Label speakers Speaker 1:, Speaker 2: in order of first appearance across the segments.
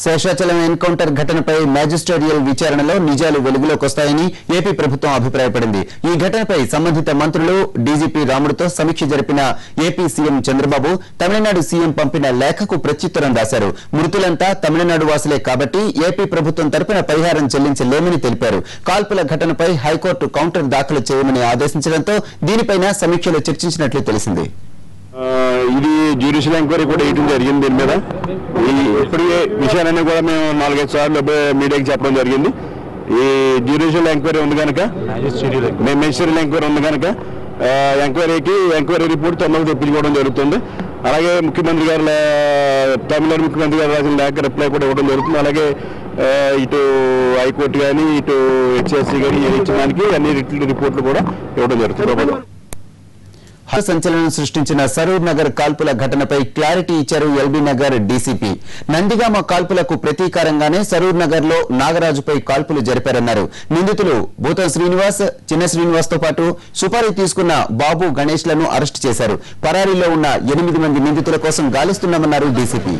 Speaker 1: Seshachalam encounter ఘటనపై మ్యాజిస్ట్రేరియల్ విచారణలో నిజాలు వెలుగులోకి వస్తాయని ఏపీ ప్రభుత్వం అభిప్రాయపడింది. ఈ ఘటనపై సంబంధిత మంత్రులు డీజీపీ రాముడుతో సమీక్ష జరిపిన AP CM Chandrababu Tamil Nadu CM పంపిన లేఖకు ప్రత్యుత్తరం రాశారు. మృతులంతా తమిళనాడు వాసులే కాబట్టి ఏపీ ప్రభుత్వం తరపున పరిహారం చెల్లించలేమని తెలిపారు. కాల్పుల ఘటనపై హైకోర్టు కౌంటర్ దాఖలు చేయమని ఆదేశించడంతో దీనిపైన సమీక్షలో చర్చించినట్లు తెలిసింది.
Speaker 2: ఇది జ్యుడిషియల్ ఎంక్వైరీ కూడా వేయడం జరిగింది. దీని మీద ఇప్పటికే విషయాలన్నీ కూడా మేము 4-5 సార్లు మీడియాకి చెప్పడం జరిగింది. ఈ జ్యుడిషియల్ ఎంక్వైరీ ఉంది కనుక మెజిస్ట్రియల్ ఎంక్వైరీ ఉంది కనుక ఎంక్వైరీ రిపోర్ట్ తొందరగా తెప్పించుకోవడం జరుగుతుంది. అలాగే ముఖ్యమంత్రి గారు తమిళనాడు ముఖ్యమంత్రి గారు రాసిన లేఖ రిప్లై కూడా ఇవ్వడం జరుగుతుంది. అలాగే ఇటు హైకోర్టు కానీ ఇటు హెచ్ఎస్సీ కానీ ఇచ్చడానికి అన్ని రిపోర్ట్లు కూడా ఇవ్వడం జరుగుతుంది.
Speaker 1: సంచలనం సృష్టించిన సరూర్ నగర్ కాల్పుల ఘటనపై క్లారిటీ ఇచ్చారు ఎల్బీ నగర్ డీసీపీ. నందిగామ కాల్పులకు ప్రతీకారంగానే సరూర్ నగర్ లో నాగరాజుపై కాల్పులు జరిపారన్నారు. నిందితులు భూతం శ్రీనివాస్, చిన్న శ్రీనివాస్ తో పాటు సుపారీ తీసుకున్న బాబు గణేష్ లను అరెస్టు చేశారు. పరారీలో ఉన్న 8 మంది నిందితుల కోసం గాలిస్తున్నామన్నారు డీసీపీ.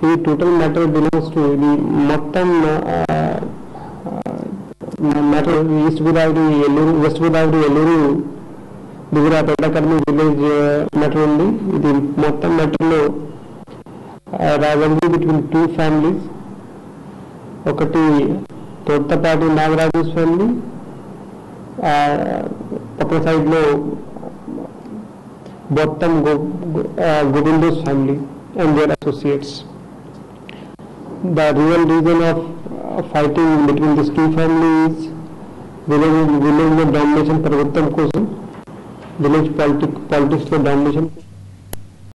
Speaker 3: ఈ టోటల్ మ్యాటర్ బిలాంగ్స్ టు ఇది మొత్తం matter east Godavari Eluru, west Godavari Eluru Digurapeta academy village matter ఉంది. ఇది మొత్తం మ్యాటర్లో రాజంగి బిట్వీన్ 2 ఫ్యామిలీస్. ఒకటి తోటపాటి నాగరాజు ఫ్యామిలీ, పక్కన సైడ్ లో మొత్తం గోవిందోస్ family and their associates. The real reason of fighting between these two families village domination ప్రభుత్వం కోసం, village politics లో domination